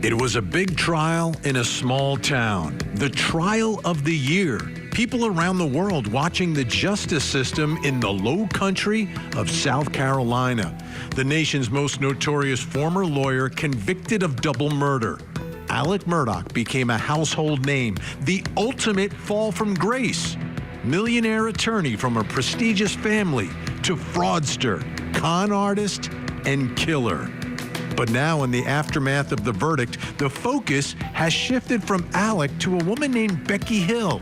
It was a big trial in a small town. The trial of the year. People around the world watching the justice system in the low country of South Carolina. The nation's most notorious former lawyer convicted of double murder. Alec Murdaugh became a household name, the ultimate fall from grace. Millionaire attorney from a prestigious family to fraudster, con artist, and killer. But now, in the aftermath of the verdict, the focus has shifted from Alec to a woman named Becky Hill,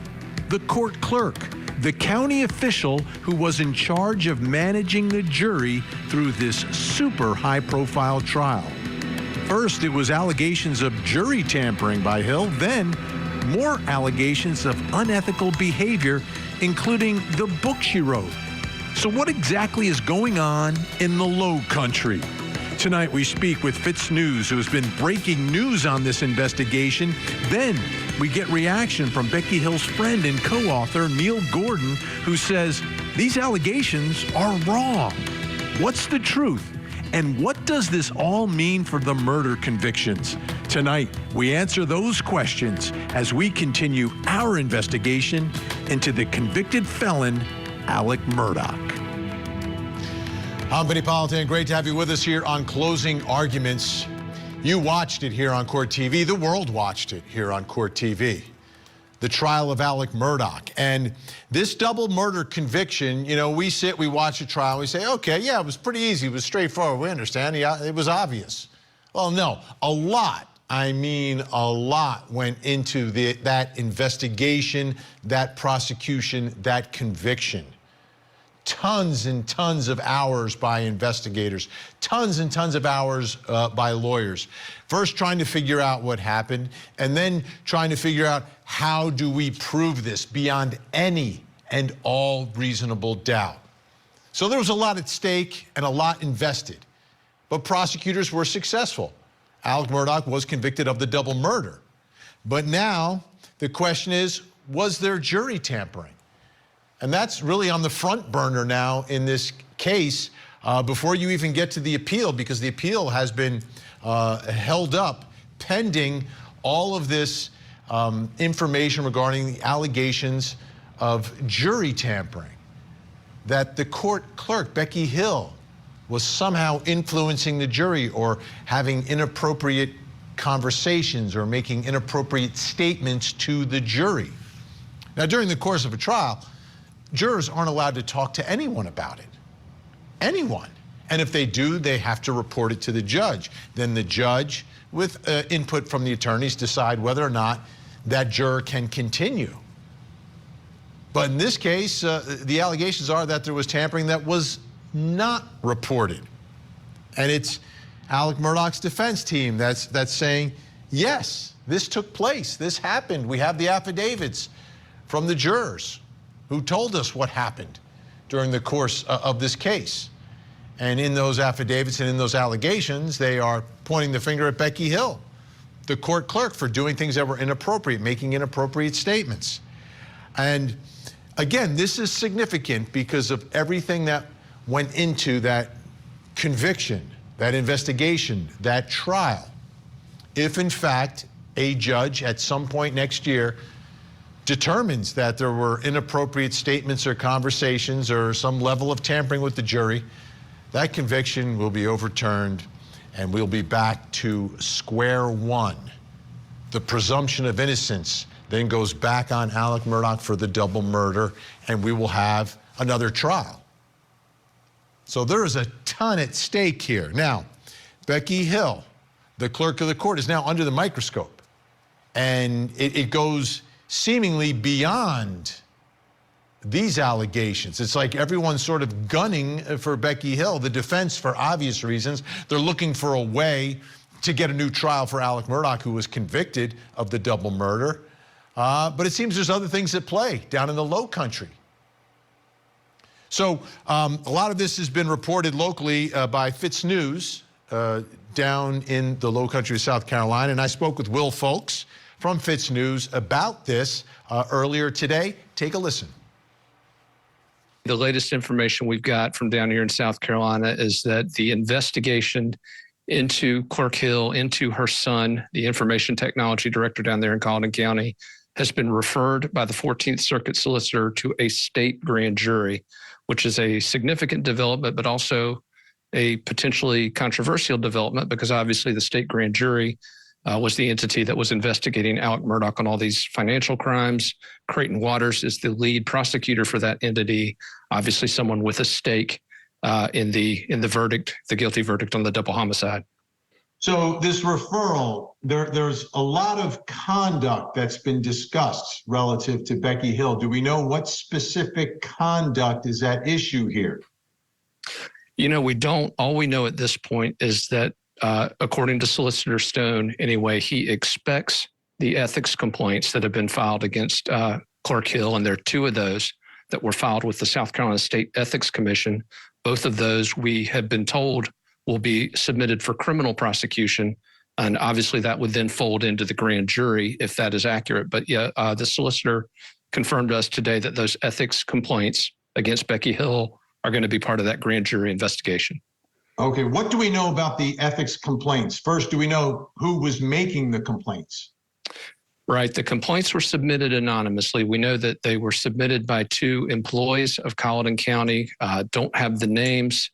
the court clerk, the county official who was in charge of managing the jury through this super high-profile trial. First, it was allegations of jury tampering by Hill, then more allegations of unethical behavior, including the book she wrote. So what exactly is going on in the Low Country? Tonight, we speak with Fitz News, who has been breaking news on this investigation. Then we get reaction from Becky Hill's friend and co-author, Neil Gordon, who says these allegations are wrong. What's the truth? And what does this all mean for the murder convictions? Tonight, we answer those questions as we continue our investigation into the convicted felon, Alec Murdaugh. I'm Benny Politan. Great to have you with us here on Closing Arguments. You watched it here on Court TV. The world watched it here on Court TV. The trial of Alec Murdaugh. And this double murder conviction, you know, we watch a trial, we say, okay, yeah, it was pretty easy, it was straightforward, we understand, yeah, it was obvious. Well, no, a lot went into that investigation, that prosecution, that conviction. Tons and tons of hours by investigators, tons and tons of hours by lawyers. First trying to figure out what happened, and then trying to figure out how do we prove this beyond any and all reasonable doubt. So there was a lot at stake and a lot invested, but prosecutors were successful. Alec Murdaugh was convicted of the double murder. But now the question is, was there jury tampering? And that's really on the front burner now in this case before you even get to the appeal, because the appeal has been held up pending all of this information regarding the allegations of jury tampering, that the court clerk, Becky Hill, was somehow influencing the jury or having inappropriate conversations or making inappropriate statements to the jury. Now, during the course of a trial, jurors aren't allowed to talk to anyone about it. Anyone. And if they do, they have to report it to the judge. Then the judge, with input from the attorneys, decide whether or not that juror can continue. But in this case, the allegations are that there was tampering that was not reported. And it's Alec Murdaugh's defense team that's saying, yes, this took place, this happened. We have the affidavits from the jurors who told us what happened during the course of this case. And in those affidavits and in those allegations, they are pointing the finger at Becky Hill, the court clerk, for doing things that were inappropriate, making inappropriate statements. And again, this is significant because of everything that went into that conviction, that investigation, that trial. If in fact a judge at some point next year determines that there were inappropriate statements or conversations or some level of tampering with the jury, that conviction will be overturned and we'll be back to square one. The presumption of innocence then goes back on Alec Murdaugh for the double murder, and we will have another trial. So there is a ton at stake here. Now, Becky Hill, the clerk of the court, is now under the microscope, and it goes seemingly beyond these allegations. It's like everyone's sort of gunning for Becky Hill, the defense, for obvious reasons. They're looking for a way to get a new trial for Alec Murdaugh, who was convicted of the double murder. But it seems there's other things at play down in the Low Country. So a lot of this has been reported locally by Fitz News down in the Low Country of South Carolina. And I spoke with Will Folks from Fitz News about this earlier today. Take a listen. The latest information we've got from down here in South Carolina is that the investigation into Clerk Hill, into her son, the information technology director down there in Colleton County, has been referred by the 14th Circuit solicitor to a state grand jury, which is a significant development, but also a potentially controversial development because obviously the state grand jury was the entity that was investigating Alec Murdaugh on all these financial crimes. Creighton Waters is the lead prosecutor for that entity, obviously someone with a stake in the verdict, the guilty verdict on the double homicide. So this referral, there's a lot of conduct that's been discussed relative to Becky Hill. Do we know what specific conduct is at issue here? You know, we don't. All we know at this point is that according to Solicitor Stone, anyway, he expects the ethics complaints that have been filed against Clerk Hill, and there are two of those that were filed with the South Carolina State Ethics Commission. Both of those, we have been told, will be submitted for criminal prosecution, and obviously that would then fold into the grand jury if that is accurate. But yeah, the solicitor confirmed to us today that those ethics complaints against Becky Hill are going to be part of that grand jury investigation. Okay, what do we know about the ethics complaints? First, do we know who was making the complaints? Right. The complaints were submitted anonymously. We know that they were submitted by two employees of Colleton County. Don't have the names.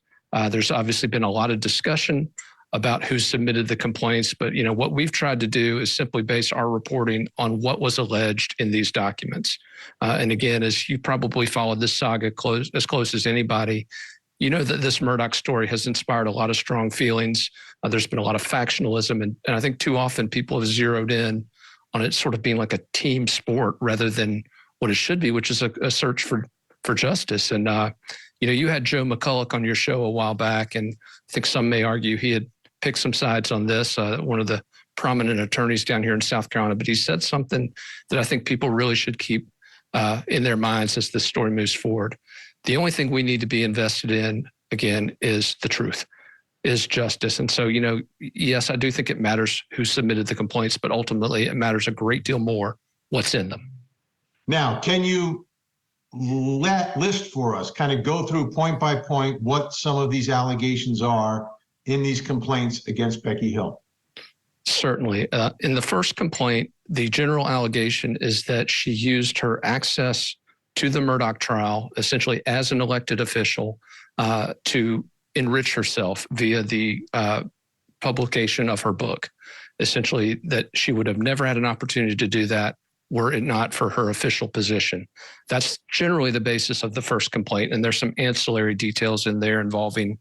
There's obviously been a lot of discussion about who submitted the complaints, but you know what we've tried to do is simply base our reporting on what was alleged in these documents. And again, as you probably followed this saga as close as anybody, you know that this Murdaugh story has inspired a lot of strong feelings. There's been a lot of factionalism, and I think too often people have zeroed in on it sort of being like a team sport rather than what it should be, which is a search for justice. And you know, you had Joe McCulloch on your show a while back, and I think some may argue he had picked some sides on this, one of the prominent attorneys down here in South Carolina, but he said something that I think people really should keep in their minds as this story moves forward. The only thing we need to be invested in, again, is the truth, is justice. And so, you know, yes, I do think it matters who submitted the complaints, but ultimately it matters a great deal more what's in them. Now, can you list for us, kind of go through point by point what some of these allegations are in these complaints against Becky Hill? Certainly. In the first complaint, the general allegation is that she used her access to the Murdaugh trial, essentially as an elected official, to enrich herself via the publication of her book. Essentially, that she would have never had an opportunity to do that were it not for her official position. That's generally the basis of the first complaint. And there's some ancillary details in there involving,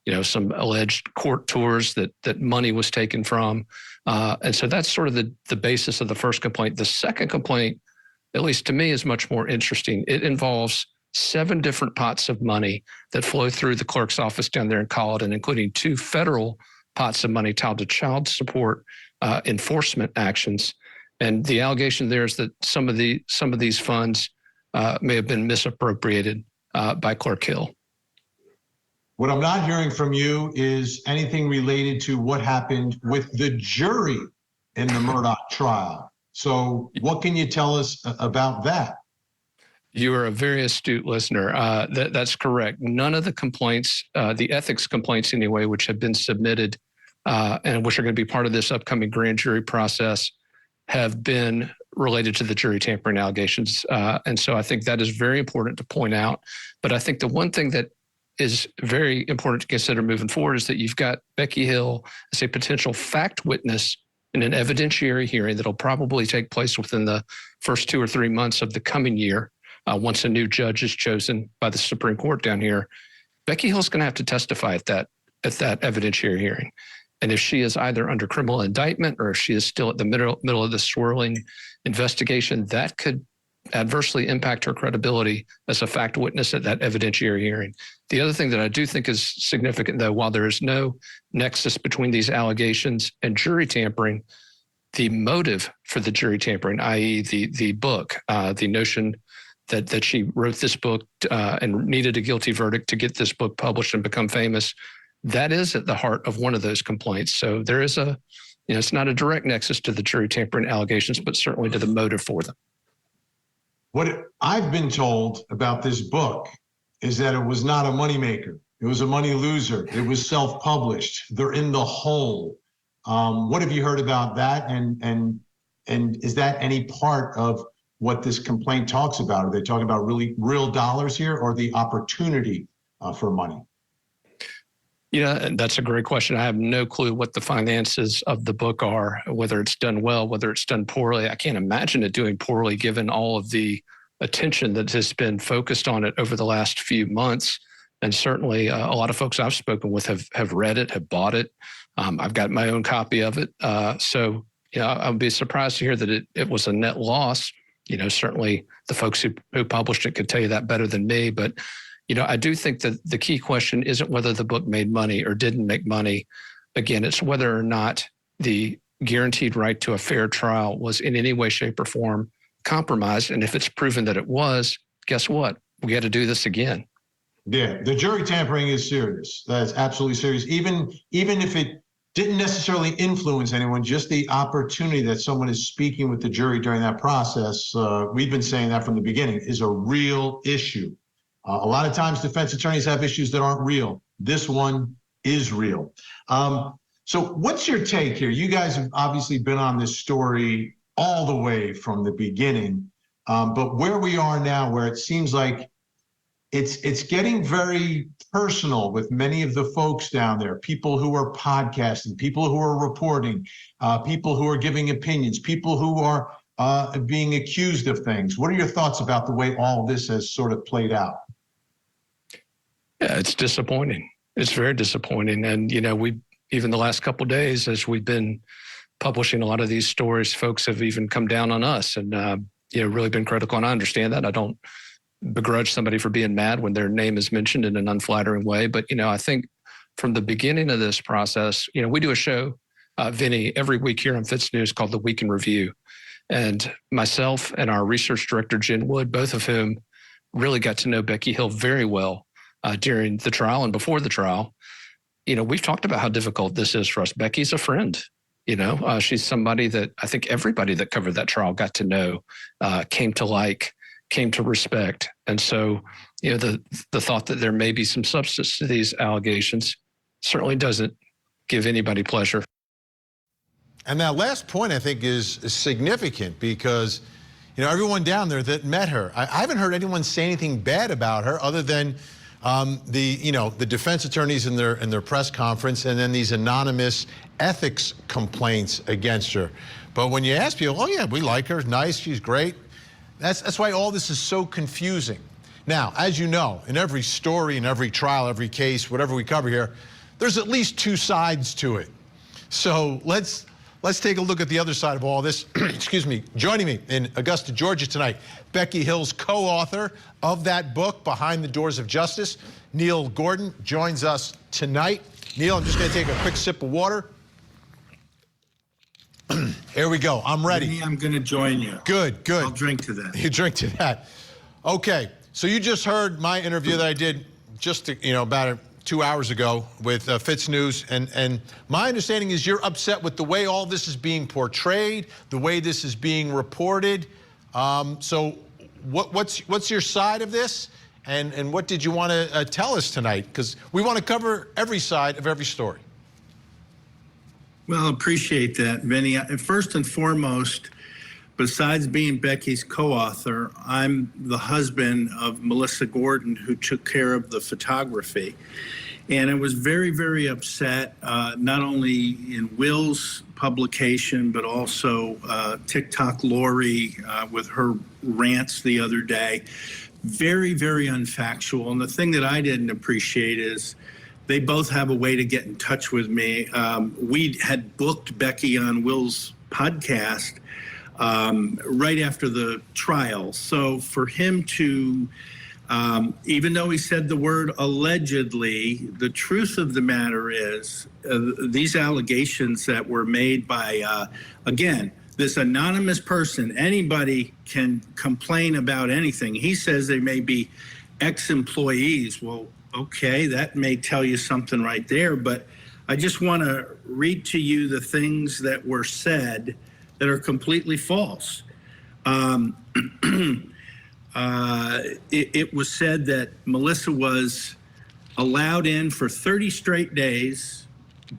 you know, some alleged court tours that money was taken from. And so that's sort of the basis of the first complaint. The second complaint, at least to me, is much more interesting. It involves 7 different pots of money that flow through the clerk's office down there in Colleton, including 2 federal pots of money tied to child support enforcement actions. And the allegation there is that some of these funds may have been misappropriated by Clerk Hill. What I'm not hearing from you is anything related to what happened with the jury in the Murdaugh trial. So what can you tell us about that? You are a very astute listener. That's correct. None of the complaints, the ethics complaints anyway, which have been submitted and which are going to be part of this upcoming grand jury process, have been related to the jury tampering allegations. And so I think that is very important to point out. But I think the one thing that is very important to consider moving forward is that you've got Becky Hill as a potential fact witness in an evidentiary hearing that'll probably take place within the first 2 or 3 months of the coming year. Once a new judge is chosen by the Supreme Court down here, Becky Hill's going to have to testify at that evidentiary hearing. And if she is either under criminal indictment or if she is still at the middle of the swirling investigation, that could adversely impact her credibility as a fact witness at that evidentiary hearing. The other thing that I do think is significant, though, while there is no nexus between these allegations and jury tampering, the motive for the jury tampering, i.e. the book, the notion that she wrote this book and needed a guilty verdict to get this book published and become famous, that is at the heart of one of those complaints. So there is it's not a direct nexus to the jury tampering allegations, but certainly to the motive for them. What I've been told about this book is that it was not a moneymaker. It was a money loser. It was self-published. They're in the hole. What have you heard about that? And is that any part of what this complaint talks about? Are they talking about really real dollars here, or the opportunity for money? Yeah, that's a great question. I have no clue what the finances of the book are, whether it's done well, whether it's done poorly. I can't imagine it doing poorly given all of the attention that has been focused on it over the last few months. And certainly a lot of folks I've spoken with have read it, have bought it. I've got my own copy of it. So I would be surprised to hear that it was a net loss. Certainly the folks who published it could tell you that better than me. But I do think that the key question isn't whether the book made money or didn't make money. Again, it's whether or not the guaranteed right to a fair trial was in any way, shape, or form compromised. And if it's proven that it was, guess what? We got to do this again. Yeah, the jury tampering is serious. That's absolutely serious. Even if it didn't necessarily influence anyone, just the opportunity that someone is speaking with the jury during that process, we've been saying that from the beginning, is a real issue. A lot of times defense attorneys have issues that aren't real. This one is real. So what's your take here? You guys have obviously been on this story all the way from the beginning, but where we are now, where it seems like it's getting very personal with many of the folks down there, people who are podcasting, people who are reporting, people who are giving opinions, people who are being accused of things. What are your thoughts about the way all this has sort of played out? Yeah, it's disappointing. It's very disappointing. And, we even the last couple of days, as we've been publishing a lot of these stories, folks have even come down on us and, really been critical. And I understand that. I don't begrudge somebody for being mad when their name is mentioned in an unflattering way. But, I think from the beginning of this process, we do a show, Vinny, every week here on Fitz News called The Week in Review. And myself and our research director, Jen Wood, both of whom really got to know Becky Hill very well during the trial and before the trial. We've talked about how difficult this is for us. Becky's a friend. She's somebody that I think everybody that covered that trial got to know, came to like, came to respect. And so, the thought that there may be some substance to these allegations certainly doesn't give anybody pleasure. And that last point, I think, is significant because, everyone down there that met her, I haven't heard anyone say anything bad about her other than the defense attorneys in their press conference, and then these anonymous ethics complaints against her. But when you ask people, oh yeah, we like her, nice, she's great. That's why all this is so confusing. Now, as you know, in every story, in every trial, every case, whatever we cover here, there's at least two sides to it. So let's take a look at the other side of all this. Excuse me. Joining me in Augusta, Georgia tonight, Becky Hill's co-author of that book, Behind the Doors of Justice, Neil Gordon, joins us tonight. Neil, I'm just going to take a quick sip of water. Here we go. I'm ready. I'm going to join you. Good. I'll drink to that. You drink to that. Okay. So you just heard my interview that I did just about 2 hours ago with Fitz News, and my understanding is you're upset with the way all this is being portrayed, the way this is being reported. So what's your side of this, and what did you want to tell us tonight? Because we want to cover every side of every story. Well, appreciate that, Vinny. First and foremost, besides being Becky's co-author, I'm the husband of Melissa Gordon, who took care of the photography. And I was very, very upset, not only in Will's publication, but also TikTok Lori with her rants the other day. Very, very unfactual. And the thing that I didn't appreciate is they both have a way to get in touch with me. We had booked Becky on Will's podcast right after the trial. So for him to, even though he said the word allegedly, the truth of the matter is these allegations that were made by, again, this anonymous person, anybody can complain about anything. He says they may be ex-employees. Well, okay, that may tell you something right there, but I just want to read to you the things that were said that are completely false. It was said that Melissa was allowed in for 30 straight days,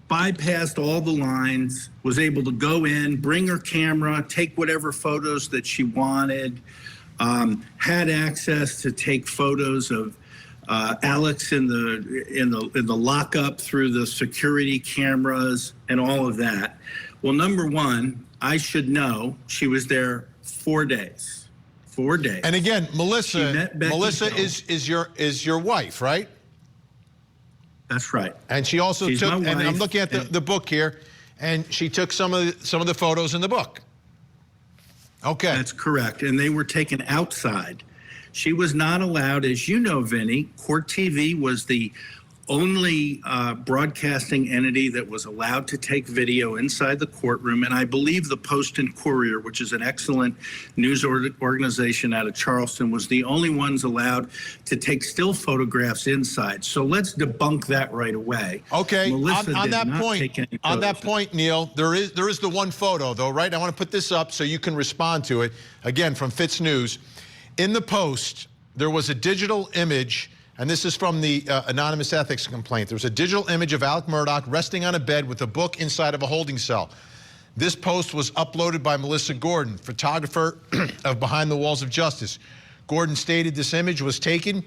bypassed all the lines, was able to go in, bring her camera, take whatever photos that she wanted, had access to take photos of Alex in the lockup through the security cameras and all of that. Well, number one, I should know she was there 4 days. 4 days. And again, Melissa Hill. is your wife, right? That's right. And she also She's took, my and I'm wife, looking at the book here, and she took some of the photos in the book. Okay. That's correct. And they were taken outside. She was not allowed, as you know, Vinny, Court TV was the only broadcasting entity that was allowed to take video inside the courtroom. And I believe the Post and Courier, which is an excellent news organization out of Charleston, was the only ones allowed to take still photographs inside. So let's debunk that right away. Okay. Melissa On did that not point, take any on that photos. point, Neil, there is the one photo though, right? I want to put this up so you can respond to it. Again, from Fitz News. In the Post, there was a digital image, and this is from the anonymous ethics complaint. There was a digital image of Alec Murdaugh resting on a bed with a book inside of a holding cell. This post was uploaded by Melissa Gordon, photographer of Behind the Walls of Justice. Gordon stated this image was taken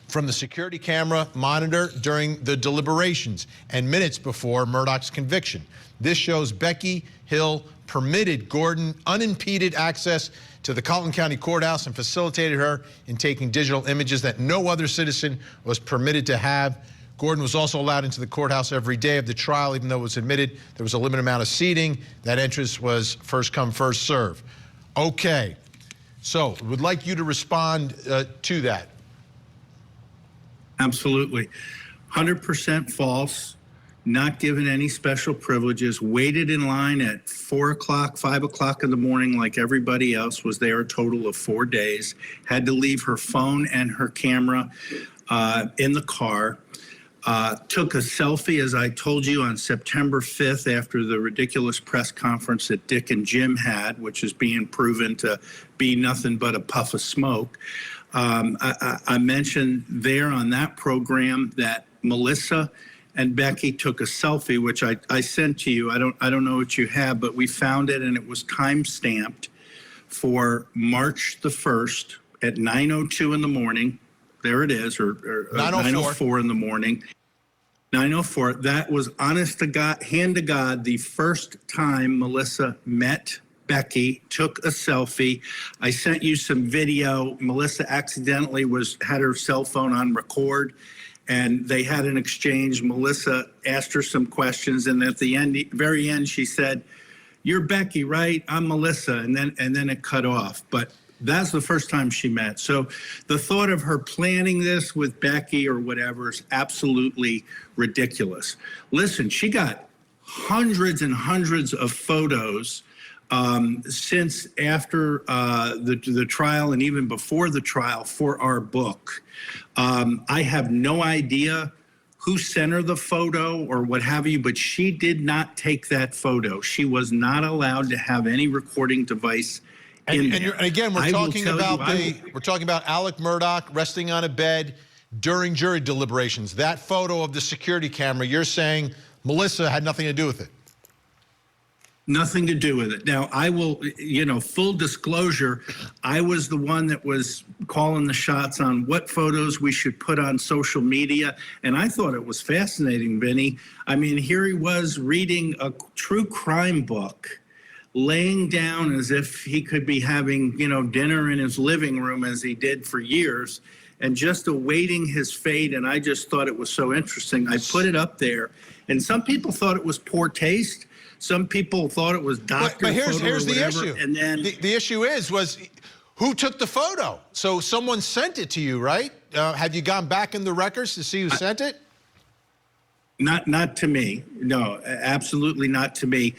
from the security camera monitor during the deliberations and minutes before Murdaugh's conviction. This shows Becky Hill permitted Gordon unimpeded access to the Colleton County Courthouse and facilitated her in taking digital images that no other citizen was permitted to have. Gordon was also allowed into the courthouse every day of the trial, even though it was admitted there was a limited amount of seating. That entrance was first come, first serve. Okay, so would like you to respond to that. Absolutely. 100% false. Not given any special privileges, waited in line at 4 o'clock, 5 o'clock in the morning like everybody else, was there a total of 4 days, had to leave her phone and her camera in the car, took a selfie, as I told you, on September 5th after the ridiculous press conference that Dick and Jim had, which is being proven to be nothing but a puff of smoke. I mentioned there on that program that Melissa and Becky took a selfie, which I sent to you. I don't know what you have, but we found it, and it was time stamped for March the 1st at 9:02 in the morning. There it is, or 9:04 in the morning. 9:04. That was, honest to God, hand to God, the first time Melissa met Becky, took a selfie. I sent you some video. Melissa accidentally had her cell phone on record, and they had an exchange. Melissa asked her some questions, and at the end, very end, she said, "You're Becky, right? I'm Melissa," and then it cut off. But that's the first time she met. So the thought of her planning this with Becky or whatever is absolutely ridiculous. Listen, she got hundreds and hundreds of photos since after the trial and even before the trial for our book. I have no idea who sent her the photo or what have you, but she did not take that photo. She was not allowed to have any recording device in there. And again, we're talking about Alec Murdaugh resting on a bed during jury deliberations. That photo of the security camera, you're saying Melissa had nothing to do with it. Nothing to do with it. Now, I will, full disclosure, I was the one that was calling the shots on what photos we should put on social media. And I thought it was fascinating, Vinny. I mean, here he was reading a true crime book, laying down as if he could be having, dinner in his living room as he did for years, and just awaiting his fate. And I just thought it was so interesting. I put it up there, and some people thought it was poor taste. Some people thought it was doctor But here's photo or the whatever, issue. and then The issue was who took the photo? So someone sent it to you, right? Have you gone back in the records to see who sent it? Not to me. No, absolutely not to me.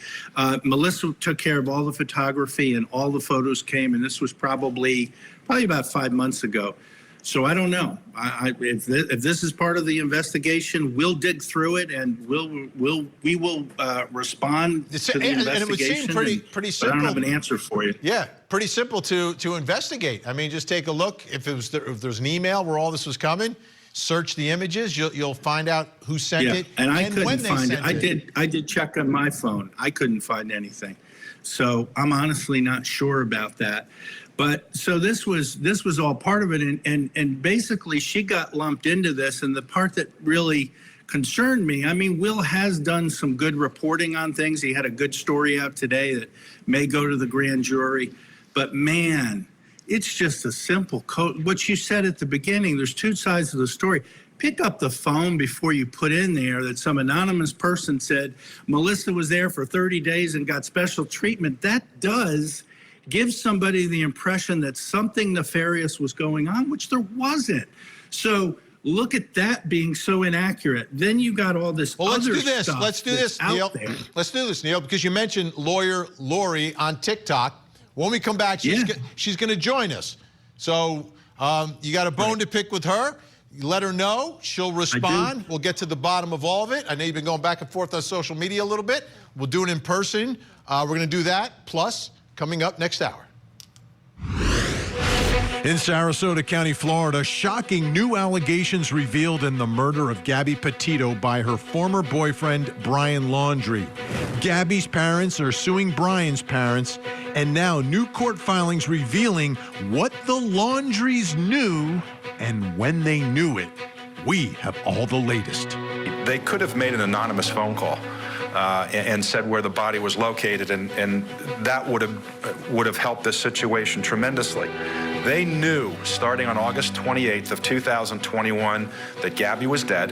Melissa took care of all the photography, and all the photos came, and this was probably about 5 months ago. So I don't know. If this is part of the investigation, we'll dig through it, and we will respond to the investigation. And it would seem pretty simple. But I don't have an answer for you. Yeah, pretty simple to investigate. I mean, just take a look. If there's an email where all this was coming, search the images, you'll find out who sent it and I couldn't when they find it. sent it. I did check on my phone. I couldn't find anything. So I'm honestly not sure about that. But so this was all part of it, and basically she got lumped into this. And the part that really concerned me, I mean, Will has done some good reporting on things. He had a good story out today that may go to the grand jury. But man, it's just a simple code. What you said at the beginning, there's two sides of the story. Pick up the phone before you put in there that some anonymous person said Melissa was there for 30 days and got special treatment. That does give somebody the impression that something nefarious was going on, which there wasn't. So look at that being so inaccurate. Then you got all this other stuff. Let's do this, Neil. Let's do this, Neil, because you mentioned lawyer Lori on TikTok. When we come back, she's going to join us. So you got a bone to pick with her. You let her know. She'll respond. We'll get to the bottom of all of it. I know you've been going back and forth on social media a little bit. We'll do it in person. We're going to do that. Plus, coming up next hour. In Sarasota County, Florida, shocking new allegations revealed in the murder of Gabby Petito by her former boyfriend, Brian Laundrie. Gabby's parents are suing Brian's parents, and now new court filings revealing what the Laundries knew and when they knew it. We have all the latest. They could have made an anonymous phone call and said where the body was located, and that would have helped this situation tremendously. They knew, starting on August 28th of 2021, that Gabby was dead.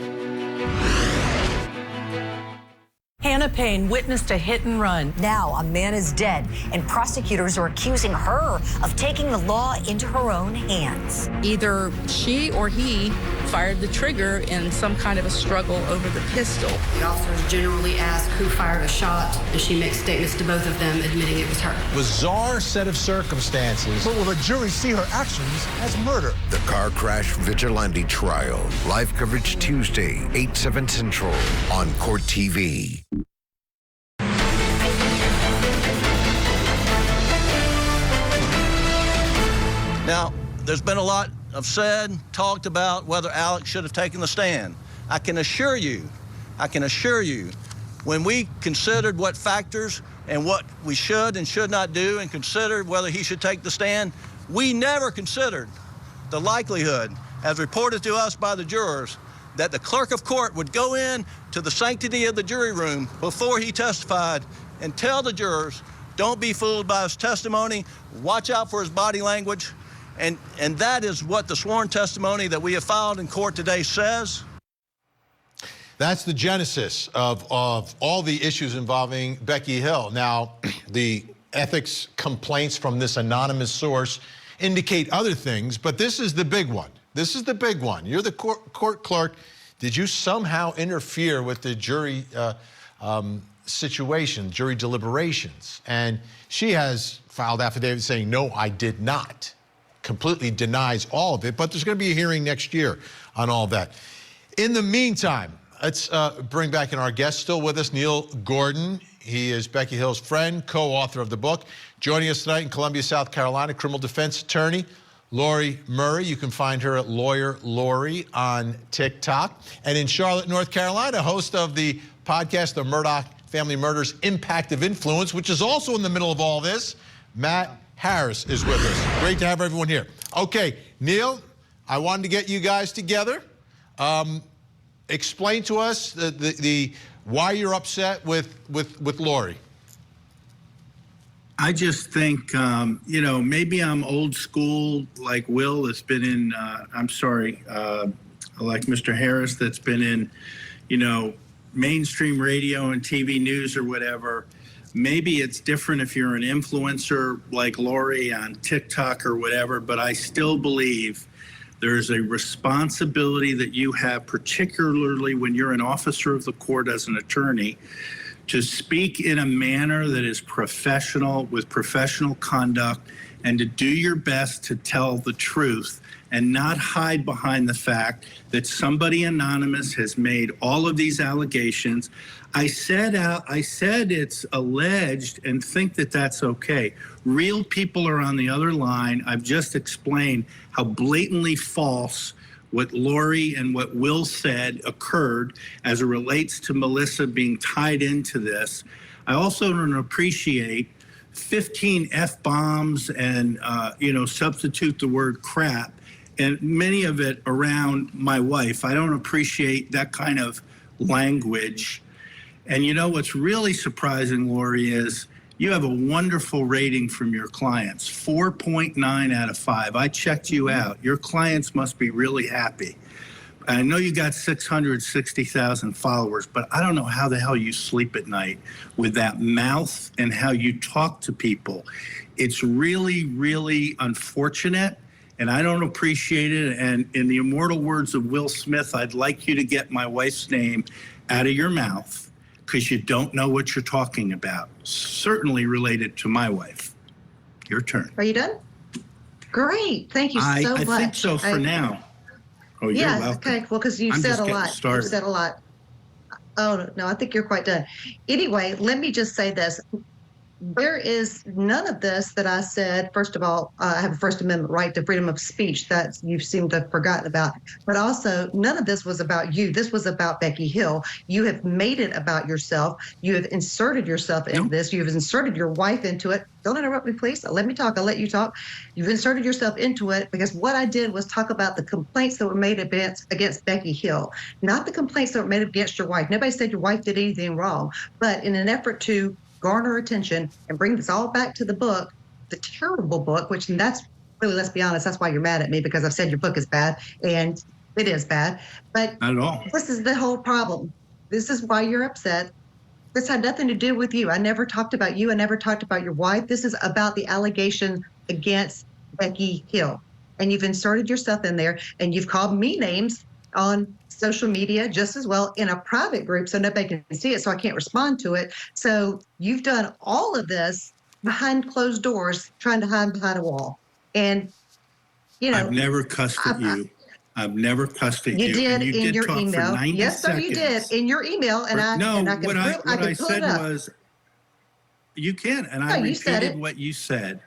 Hannah Payne witnessed a hit and run. Now a man is dead, and prosecutors are accusing her of taking the law into her own hands. Either she or he fired the trigger in some kind of a struggle over the pistol. The officers generally ask who fired a shot, and she makes statements to both of them admitting it was her. Bizarre set of circumstances. But will the jury see her actions as murder? The car crash vigilante trial. Live coverage Tuesday, 8/7 Central on Court TV. Now, there's been a lot of talked about whether Alex should have taken the stand. I can assure you, when we considered what factors and what we should and should not do and considered whether he should take the stand, we never considered the likelihood, as reported to us by the jurors, that the clerk of court would go in to the sanctity of the jury room before he testified and tell the jurors, don't be fooled by his testimony, watch out for his body language. And that is what the sworn testimony that we have filed in court today says. That's the genesis of all the issues involving Becky Hill. Now, the ethics complaints from this anonymous source indicate other things, but this is the big one. This is the big one. You're the court clerk. Did you somehow interfere with the jury situation, jury deliberations? And she has filed affidavit saying, no, I did not. Completely denies all of it, but there's going to be a hearing next year on all that. In the meantime, let's bring back in our guest, still with us, Neil Gordon. He is Becky Hill's friend, co-author of the book. Joining us tonight in Columbia, South Carolina, criminal defense attorney Lori Murray. You can find her at Lawyer Lori on TikTok. And in Charlotte, North Carolina, host of the podcast, The Murdaugh Family Murders Impact of Influence, which is also in the middle of all this, Matt Harris is with us. Great to have everyone here. Okay, Neil, I wanted to get you guys together. Explain to us the why you're upset with Lori. I just think, you know, maybe I'm old school like Will that's been in, like Mr. Harris that's been in, you know, mainstream radio and TV news or whatever. Maybe it's different if you're an influencer like Lori on TikTok or whatever, but I still believe there's a responsibility that you have, particularly when you're an officer of the court as an attorney, to speak in a manner that is professional, with professional conduct, and to do your best to tell the truth and not hide behind the fact that somebody anonymous has made all of these allegations. I said it's alleged and think that that's okay. Real people are on the other line. I've just explained how blatantly false what Lori and what Will said occurred as it relates to Melissa being tied into this. I also don't appreciate 15 F-bombs and, substitute the word crap, and many of it around my wife. I don't appreciate that kind of language. And you know what's really surprising, Lori, is you have a wonderful rating from your clients, 4.9 out of 5. I checked you out. Your clients must be really happy. I know you got 660,000 followers, but I don't know how the hell you sleep at night with that mouth and how you talk to people. It's really, really unfortunate, and I don't appreciate it. And in the immortal words of Will Smith, I'd like you to get my wife's name out of your mouth, because you don't know what you're talking about. Certainly related to my wife. Your turn. Are you done? Great. Thank you so much. I think so for now. Oh, you're welcome. Okay. Well, because you've said a lot. You've said a lot. Oh, no, I think you're quite done. Anyway, let me just say this. There is none of this that I said. First of all, I have a First Amendment right to freedom of speech that you seem to have forgotten about. But also, none of this was about you. This was about Becky Hill. You have made it about yourself. You have inserted yourself into this. You've inserted your wife into it. Don't interrupt me, please. Let me talk. I'll let you talk. You've inserted yourself into it because what I did was talk about the complaints that were made against Becky Hill, not the complaints that were made against your wife. Nobody said your wife did anything wrong. But in an effort to garner attention and bring this all back to the book, the terrible book, which that's really, let's be honest, that's why you're mad at me, because I've said your book is bad, and it is bad. But not at all. This is the whole problem. This is why you're upset. This had nothing to do with you. I never talked about you. I never talked about your wife. This is about the allegation against Becky Hill. And you've inserted yourself in there, and you've called me names on social media just as well in a private group so nobody can see it, so I can't respond to it. So you've done all of this behind closed doors, trying to hide behind a wall. And, I've never cussed at you. I've never cussed at you. You did in your email. Yes, sir, you did in your email. And I can pull it up. What I said was, you can, and I repeated what you said.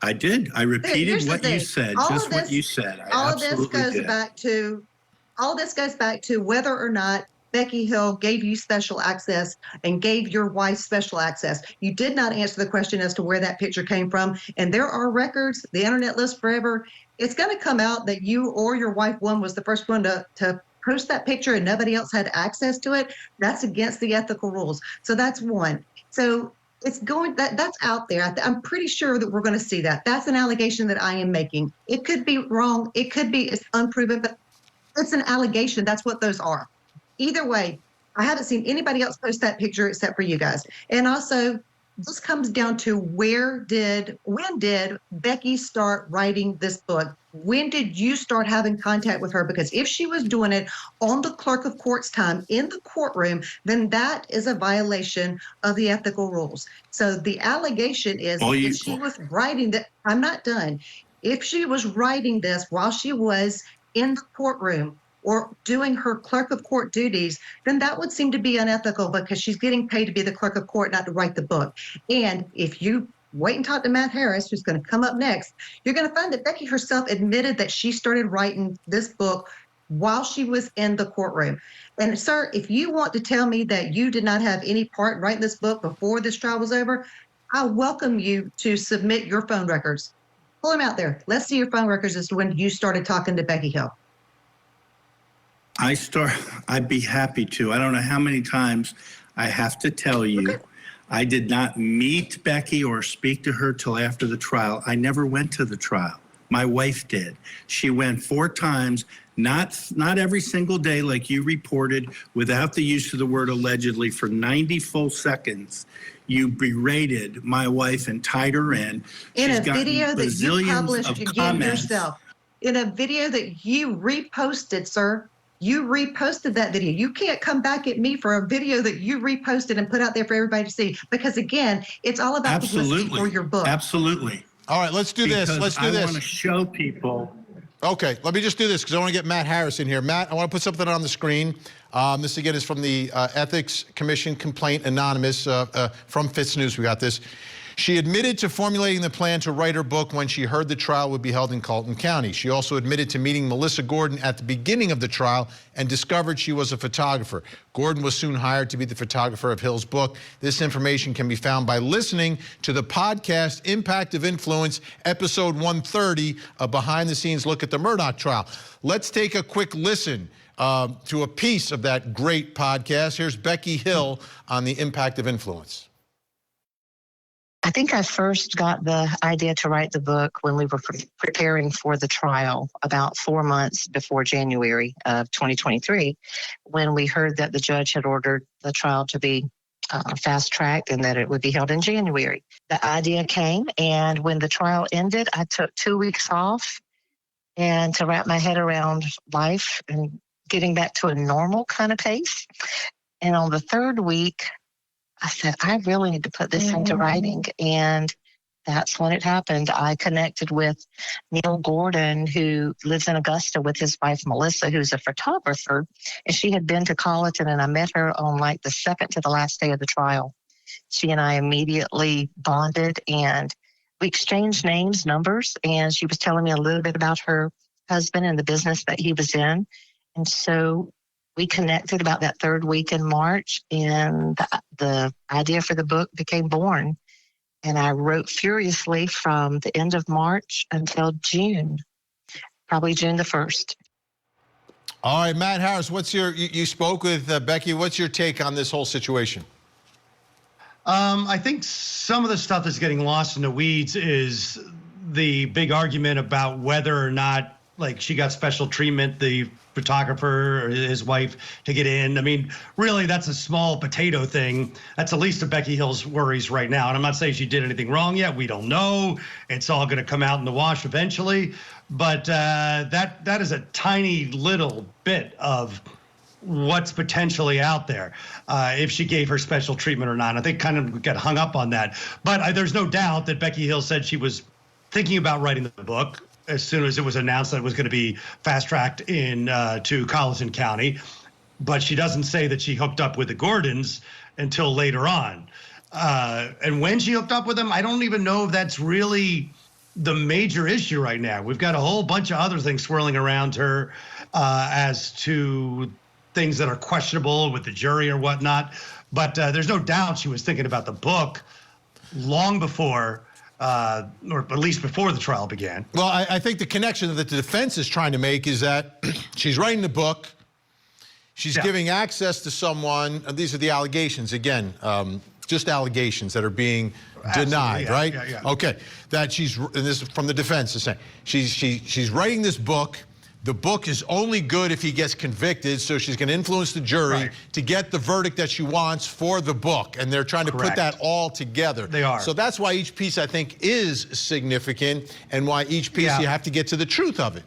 I did. I repeated what you said, just what you said. All of this goes back to All this goes back to whether or not Becky Hill gave you special access and gave your wife special access. You did not answer the question as to where that picture came from. And there are records, the internet lives forever. It's going to come out that you or your wife, one, was the first one to post that picture and nobody else had access to it. That's against the ethical rules. So that's one. So it's going, that's out there. I'm pretty sure that we're going to see that. That's an allegation that I am making. It could be wrong. It could be, it's unproven, but it's an allegation. That's what those are. Either way, I haven't seen anybody else post that picture except for you guys. And also, this comes down to when did Becky start writing this book? When did you start having contact with her? Because if she was doing it on the Clerk of Court's time in the courtroom, then that is a violation of the ethical rules. So the allegation is if she was writing that, I'm not done. If she was writing this while she was in the courtroom or doing her Clerk of Court duties, then that would seem to be unethical because she's getting paid to be the Clerk of Court, not to write the book. And if you wait and talk to Matt Harris, who's going to come up next, you're going to find that Becky herself admitted that she started writing this book while she was in the courtroom. And sir, if you want to tell me that you did not have any part in writing this book before this trial was over, I welcome you to submit your phone records. Pull them out there. Let's see your phone records as to when you started talking to Becky Hill. I'd be happy to. I don't know how many times I have to tell you, I did not meet Becky or speak to her till after the trial. I never went to the trial. My wife did. She went 4 times, not every single day like you reported, without the use of the word allegedly for 90 full seconds. You berated my wife and tied her in. In a video that you published again yourself. In a video that you reposted, sir. You reposted that video. You can't come back at me for a video that you reposted and put out there for everybody to see. Because again, it's all about publicity for your book. Absolutely. All right, let's do this. Let's do this. I want to show people. Okay, let me just do this because I want to get Matt Harris in here. Matt, I want to put something on the screen. This again is from the Ethics Commission complaint, anonymous, from FITS News. We got this. She admitted to formulating the plan to write her book when she heard the trial would be held in Colton County. She also admitted to meeting Melissa Gordon at the beginning of the trial and discovered she was a photographer. Gordon was soon hired to be the photographer of Hill's book. This information can be found by listening to the podcast Impact of Influence, episode 130, a behind-the-scenes look at the Murdaugh trial. Let's take a quick listen to a piece of that great podcast. Here's Becky Hill on the Impact of Influence. I think I first got the idea to write the book when we were preparing for the trial about 4 months before January of 2023, when we heard that the judge had ordered the trial to be fast-tracked and that it would be held in January. The idea came, and when the trial ended, I took 2 weeks off and to wrap my head around life and getting back to a normal kind of pace. And on the third week, I said, I really need to put this into writing. And that's when it happened. I connected with Neil Gordon, who lives in Augusta with his wife, Melissa, who's a photographer. And she had been to Colleton, and I met her on like the second to the last day of the trial. She and I immediately bonded, and we exchanged names, numbers, and she was telling me a little bit about her husband and the business that he was in. And so we connected about that third week in March, and the idea for the book became born. And I wrote furiously from the end of March until June, probably June the 1st. All right, Matt Harris, you spoke with Becky. What's your take on this whole situation? I think some of the stuff that's getting lost in the weeds is the big argument about whether or not, like, she got special treatment, the photographer or his wife, to get in. I mean, really, that's a small potato thing. That's the least of Becky Hill's worries right now. And I'm not saying she did anything wrong yet. We don't know. It's all going to come out in the wash eventually. But that is a tiny little bit of what's potentially out there if she gave her special treatment or not. And I think kind of got hung up on that. But there's no doubt that Becky Hill said she was thinking about writing the book as soon as it was announced that it was going to be fast-tracked to Colleton County. But she doesn't say that she hooked up with the Gordons until later on. And when she hooked up with them, I don't even know if that's really the major issue right now. We've got a whole bunch of other things swirling around her as to things that are questionable with the jury or whatnot. But there's no doubt she was thinking about the book long before or at least before the trial began. Well, I think the connection that the defense is trying to make is that she's writing the book. She's giving access to someone. These are the allegations. Again, just allegations that are being denied, right? Yeah. Okay. That and this is from the defense is saying she's writing this book. The book is only good if he gets convicted, so she's going to influence the jury to get the verdict that she wants for the book, and they're trying to put that all together. They are. So that's why each piece, I think, is significant, and why each piece you have to get to the truth of it.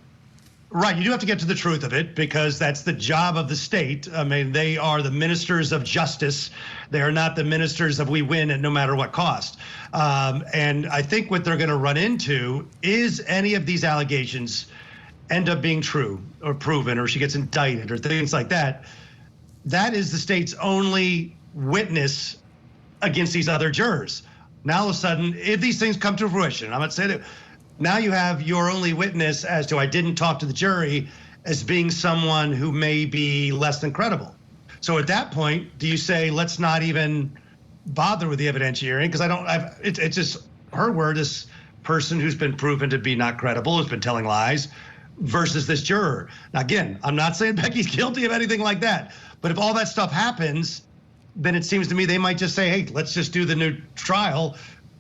Right, you do have to get to the truth of it, because that's the job of the state. I mean, they are the ministers of justice. They are not the ministers of we win at no matter what cost. And I think what they're going to run into is any of these allegations end up being true or proven, or she gets indicted or things like that. That is the state's only witness against these other jurors. Now all of a sudden, if these things come to fruition, I'm not saying that, now you have your only witness as to I didn't talk to the jury as being someone who may be less than credible. So at that point, do you say, let's not even bother with the evidentiary? Because it's just her word, this person who's been proven to be not credible, who's been telling lies, versus this juror. Now, again, I'm not saying Becky's guilty of anything like that, but if all that stuff happens, then it seems to me they might just say, hey, let's just do the new trial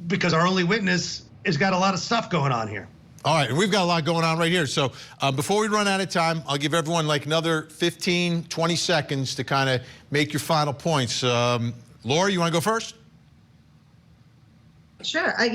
because our only witness has got a lot of stuff going on here. All right, and we've got a lot going on right here. So before we run out of time, I'll give everyone like another 15, 20 seconds to kind of make your final points. Laura, you want to go first? Sure. I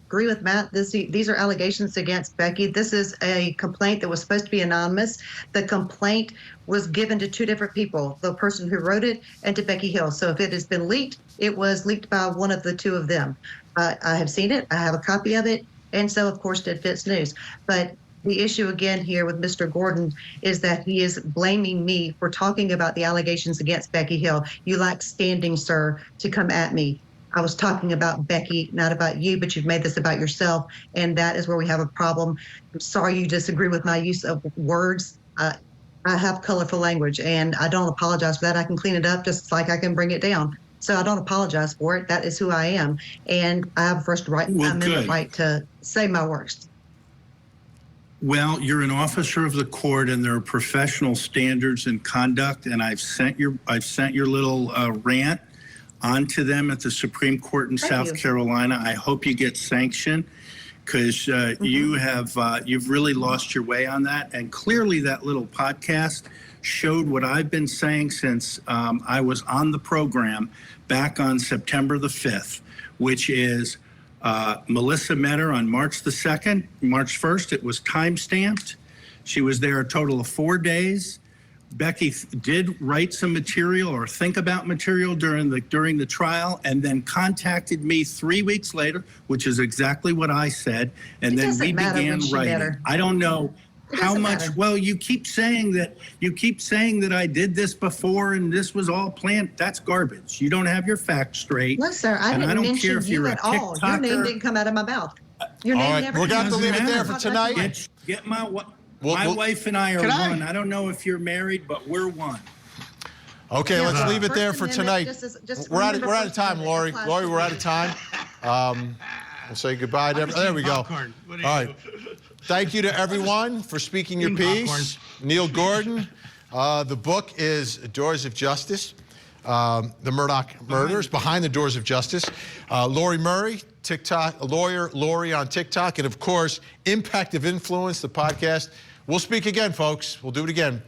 agree with Matt. These are allegations against Becky. This is a complaint that was supposed to be anonymous. The complaint was given to two different people, the person who wrote it and to Becky Hill. So if it has been leaked, it was leaked by one of the two of them. I have seen it. I have a copy of it. And so, of course, did Fitz News. But the issue again here with Mr. Gordon is that he is blaming me for talking about the allegations against Becky Hill. You lack standing, sir, to come at me. I was talking about Becky, not about you, but you've made this about yourself, and that is where we have a problem. I'm sorry you disagree with my use of words. I have colorful language, and I don't apologize for that. I can clean it up just like I can bring it down. So I don't apologize for it. That is who I am, and I have first amendment right to say my words. Well, you're an officer of the court, and there are professional standards and conduct. And I've sent your little rant onto them at the Supreme Court in South Carolina. I hope you get sanctioned, because you've really lost your way on that. And clearly, that little podcast showed what I've been saying since I was on the program back on September the 5th, which is. Melissa met her on March the 2nd, March 1st. It was time-stamped. She was there a total of 4 days. Becky did write some material or think about material during the trial, and then contacted me 3 weeks later, which is exactly what I said. And then we began writing. I don't know how much. Well, you keep saying that I did this before and this was all planned. That's garbage. You don't have your facts straight. No, sir. I didn't mention you at all. Your name didn't come out of my mouth. Your name never. We're going to have to leave it there for tonight. Get my wife and I are one. I don't know if you're married, but we're one. Okay, let's leave it there for tonight. We're out of time, Lori. Lori, we're out of time. We'll say goodbye to everyone. There we go. All right. Thank you to everyone for speaking your piece. Neil Gordon. The book is Doors of Justice, the Murdaugh Murders, Behind the Doors of Justice. Lori Murray, TikTok, lawyer Lori on TikTok, and of course, Impact of Influence, the podcast. We'll speak again, folks. We'll do it again.